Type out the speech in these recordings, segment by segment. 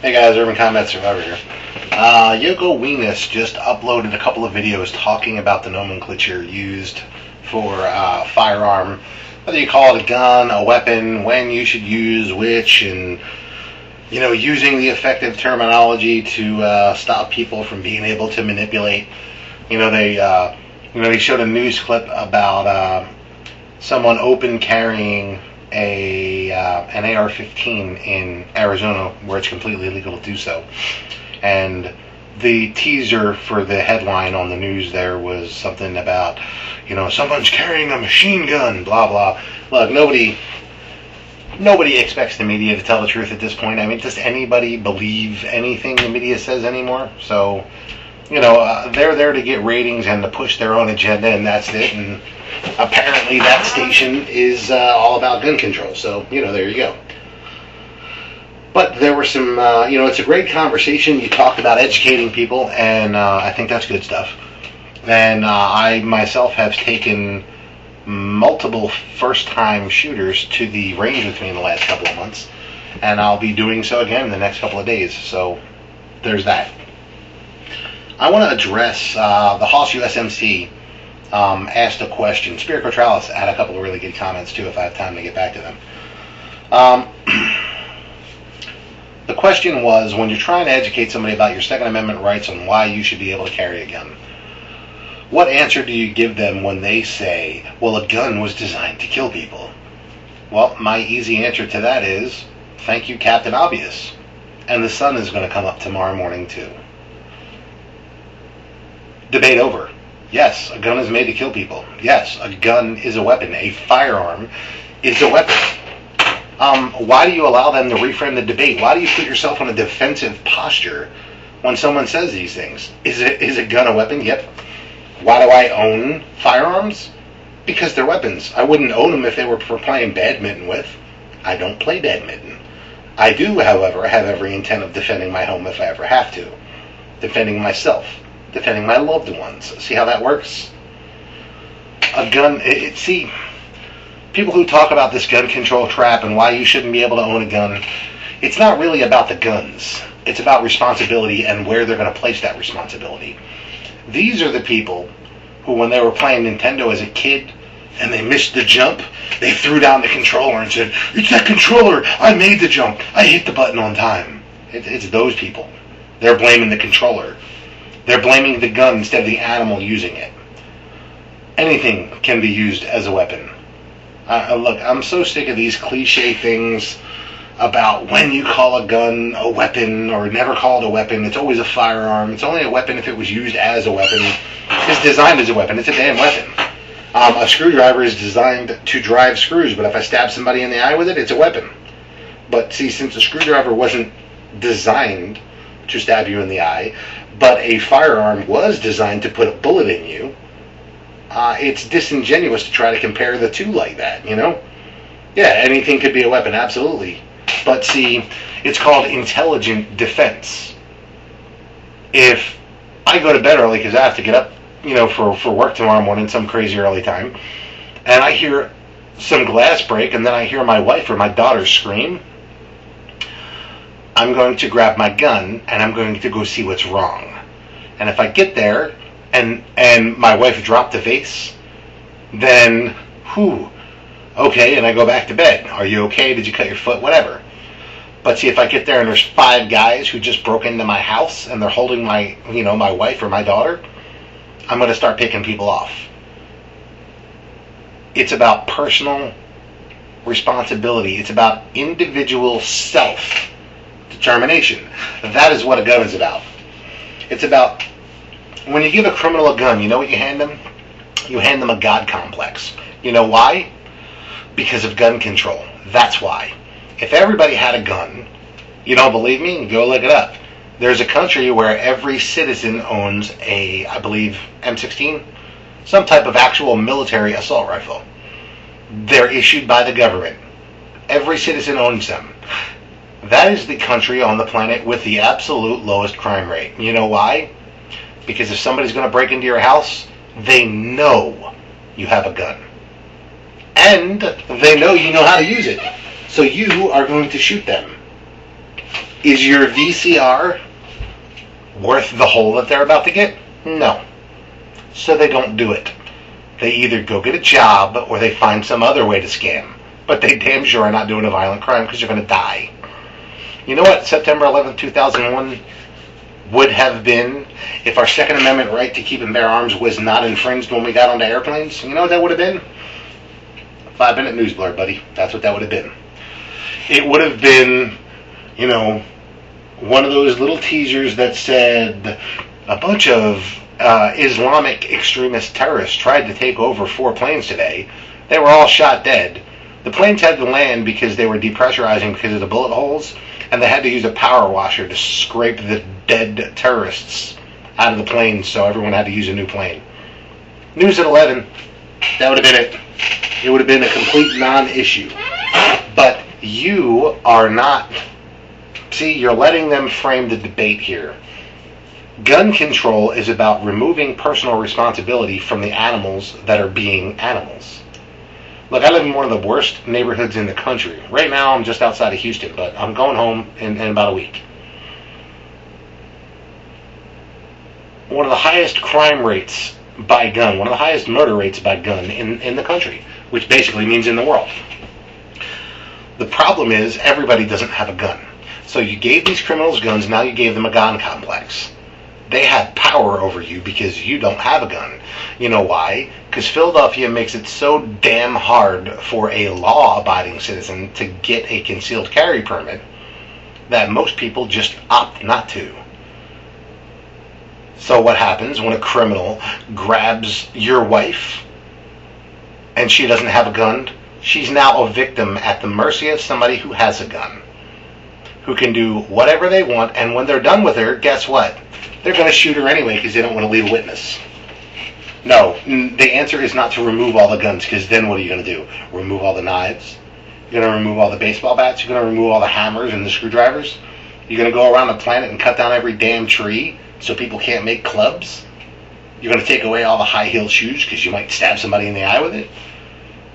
Hey guys, Urban Combat Survivor here. Yoko Weenus just uploaded a couple of videos talking about the nomenclature used for firearm, whether you call it a gun, a weapon, when you should use which, and using the effective terminology to stop people from being able to manipulate. They showed a news clip about someone open carrying an AR-15 in Arizona, where it's completely illegal to do so. And the teaser for the headline on the news there was something about, someone's carrying a machine gun, blah blah. Look, nobody expects the media to tell the truth at this point. I mean, does anybody believe anything the media says anymore? So, they're there to get ratings and to push their own agenda, and that's it. And apparently that station is all about gun control. So, there you go. But there were some, it's a great conversation. You talked about educating people, and I think that's good stuff. And I myself have taken multiple first-time shooters to the range with me in the last couple of months, and I'll be doing so again in the next couple of days. So there's that. I want to address the Hoss USMC asked a question. Spirit Cotralis had a couple of really good comments too, if I have time to get back to them. The question was, when you're trying to educate somebody about your Second Amendment rights and why you should be able to carry a gun, what answer do you give them when they say, well, a gun was designed to kill people? Well, my easy answer to that is, thank you, Captain Obvious. And the sun is going to come up tomorrow morning too. Debate over. Yes, a gun is made to kill people. Yes, a gun is a weapon. A firearm is a weapon. Why do you allow them to reframe the debate? Why do you put yourself in a defensive posture when someone says these things? Is a gun a weapon? Yep. Why do I own firearms? Because they're weapons. I wouldn't own them if they were for playing badminton with. I don't play badminton. I do, however, have every intent of defending my home if I ever have to. Defending myself. Defending my loved ones. See how that works? A gun, people who talk about this gun control trap and why you shouldn't be able to own a gun, it's not really about the guns. It's about responsibility and where they're going to place that responsibility. These are the people who, when they were playing Nintendo as a kid and they missed the jump, they threw down the controller and said, "It's that controller! I made the jump! I hit the button on time." It's those people. They're blaming the controller. They're blaming the gun instead of the animal using it. Anything can be used as a weapon. Look, I'm so sick of these cliche things about when you call a gun a weapon or never call it a weapon. It's always a firearm. It's only a weapon if it was used as a weapon. It's designed as a weapon. It's a damn weapon. A screwdriver is designed to drive screws, but if I stab somebody in the eye with it, it's a weapon. But see, since a screwdriver wasn't designed to stab you in the eye, but a firearm was designed to put a bullet in you, it's disingenuous to try to compare the two like that, Yeah, anything could be a weapon, absolutely. But see, it's called intelligent defense. If I go to bed early because I have to get up, for work tomorrow morning, some crazy early time, and I hear some glass break, and then I hear my wife or my daughter scream, I'm going to grab my gun, and I'm going to go see what's wrong. And if I get there, and my wife dropped the vase, then, okay, and I go back to bed. Are you okay? Did you cut your foot? Whatever. But see, if I get there and there's 5 guys who just broke into my house, and they're holding my wife or my daughter, I'm going to start picking people off. It's about personal responsibility. It's about individual self-determination. That is what a gun is about. It's about, when you give a criminal a gun, you know what you hand them? You hand them a God complex. You know why? Because of gun control. That's why. If everybody had a gun, you don't believe me? Go look it up. There's a country where every citizen owns a, I believe, M16, some type of actual military assault rifle. They're issued by the government. Every citizen owns them. That is the country on the planet with the absolute lowest crime rate. You know why? Because if somebody's going to break into your house, they know you have a gun. And they know you know how to use it. So you are going to shoot them. Is your VCR worth the hole that they're about to get? No. So they don't do it. They either go get a job or they find some other way to scam. But they damn sure are not doing a violent crime because you're going to die. You know what September 11th, 2001 would have been if our Second Amendment right to keep and bear arms was not infringed when we got onto airplanes? You know what that would have been? 5-minute news blurb, buddy. That's what that would have been. It would have been, you know, one of those little teasers that said a bunch of Islamic extremist terrorists tried to take over 4 planes today. They were all shot dead. The planes had to land because they were depressurizing because of the bullet holes, and they had to use a power washer to scrape the dead terrorists out of the planes, so everyone had to use a new plane. News at 11, that would have been it. It would have been a complete non-issue. But you are not... See, you're letting them frame the debate here. Gun control is about removing personal responsibility from the animals that are being animals. Look, I live in one of the worst neighborhoods in the country. Right now, I'm just outside of Houston, but I'm going home in about a week. One of the highest crime rates by gun, one of the highest murder rates by gun in the country, which basically means in the world. The problem is everybody doesn't have a gun. So you gave these criminals guns, now you gave them a gun complex. They have power over you because you don't have a gun. You know why? Because Philadelphia makes it so damn hard for a law-abiding citizen to get a concealed carry permit that most people just opt not to. So what happens when a criminal grabs your wife and she doesn't have a gun? She's now a victim at the mercy of somebody who has a gun, who can do whatever they want, and when they're done with her, guess what? They're going to shoot her anyway because they don't want to leave a witness. No, the answer is not to remove all the guns, because then what are you going to do? Remove all the knives? You're going to remove all the baseball bats? You're going to remove all the hammers and the screwdrivers? You're going to go around the planet and cut down every damn tree so people can't make clubs? You're going to take away all the high-heeled shoes because you might stab somebody in the eye with it?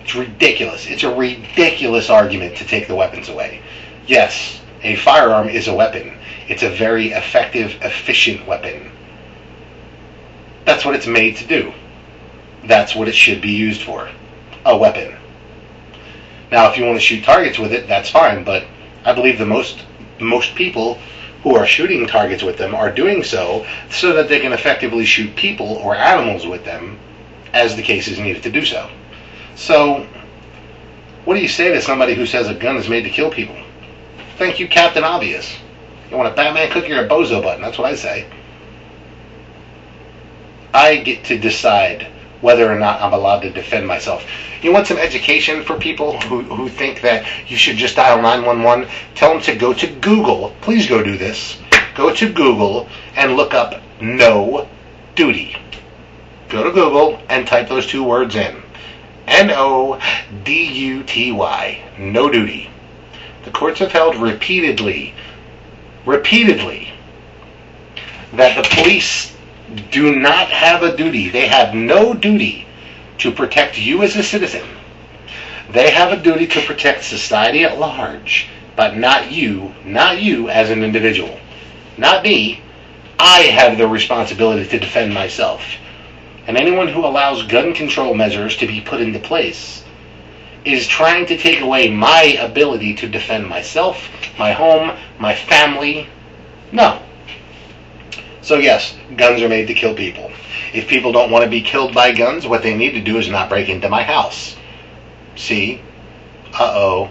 It's ridiculous. It's a ridiculous argument to take the weapons away. Yes, a firearm is a weapon. It's a very effective, efficient weapon. That's what it's made to do. That's what it should be used for. A weapon. Now, if you want to shoot targets with it, that's fine, but I believe the most people who are shooting targets with them are doing so that they can effectively shoot people or animals with them as the case is needed to do so. So, what do you say to somebody who says a gun is made to kill people? Thank you, Captain Obvious. You want a Batman cookie or a bozo button? That's what I say. I get to decide whether or not I'm allowed to defend myself. You want some education for people who think that you should just dial 911? Tell them to go to Google. Please go do this. Go to Google and look up no duty. Go to Google and type those 2 words in. N-O-D-U-T-Y. No duty. The courts have held repeatedly, that the police do not have a duty. They have no duty to protect you as a citizen. They have a duty to protect society at large, but not you as an individual. Not me. I have the responsibility to defend myself. And anyone who allows gun control measures to be put into place is trying to take away my ability to defend myself, my home, my family. No. So yes, guns are made to kill people. If people don't want to be killed by guns, what they need to do is not break into my house. See? Uh-oh.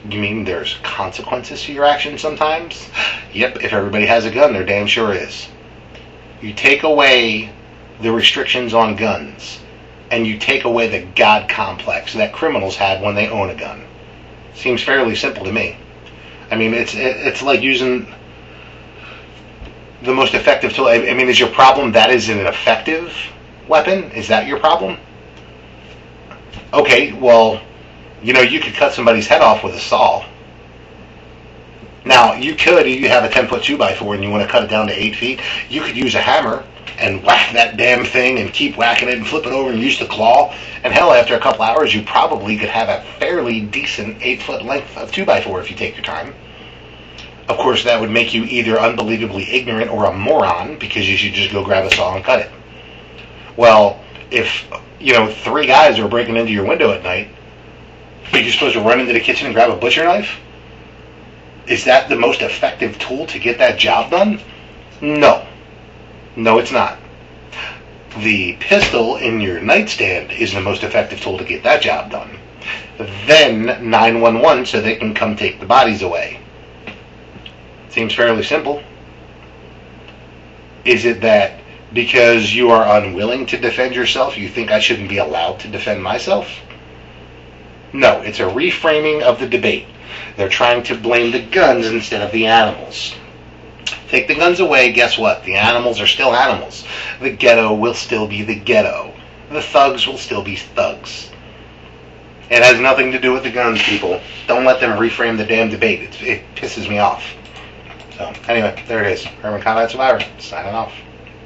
You mean there's consequences to your actions sometimes? Yep, if everybody has a gun, there damn sure is. You take away the restrictions on guns, and you take away the God complex that criminals had when they own a gun. Seems fairly simple to me. I mean, it's like using the most effective tool. I mean, is your problem that is an effective weapon? Is that your problem? Okay, well, you know, you could cut somebody's head off with a saw. Now, you have a 10-foot 2x4 and you want to cut it down to 8 feet, you could use a hammer and whack that damn thing and keep whacking it and flip it over and use the claw. And hell, after a couple hours, you probably could have a fairly decent 8-foot length of 2x4 if you take your time. Of course, that would make you either unbelievably ignorant or a moron, because you should just go grab a saw and cut it. Well, if, 3 guys are breaking into your window at night, are you supposed to run into the kitchen and grab a butcher knife? Is that the most effective tool to get that job done? No. No, it's not. The pistol in your nightstand is the most effective tool to get that job done. Then 911 so they can come take the bodies away. Seems fairly simple. Is it that because you are unwilling to defend yourself, you think I shouldn't be allowed to defend myself? No, it's a reframing of the debate. They're trying to blame the guns instead of the animals. Take the guns away, guess what? The animals are still animals. The ghetto will still be the ghetto. The thugs will still be thugs. It has nothing to do with the guns, people. Don't let them reframe the damn debate. It pisses me off. So, anyway, there it is. Urban Combat Survivor, signing off.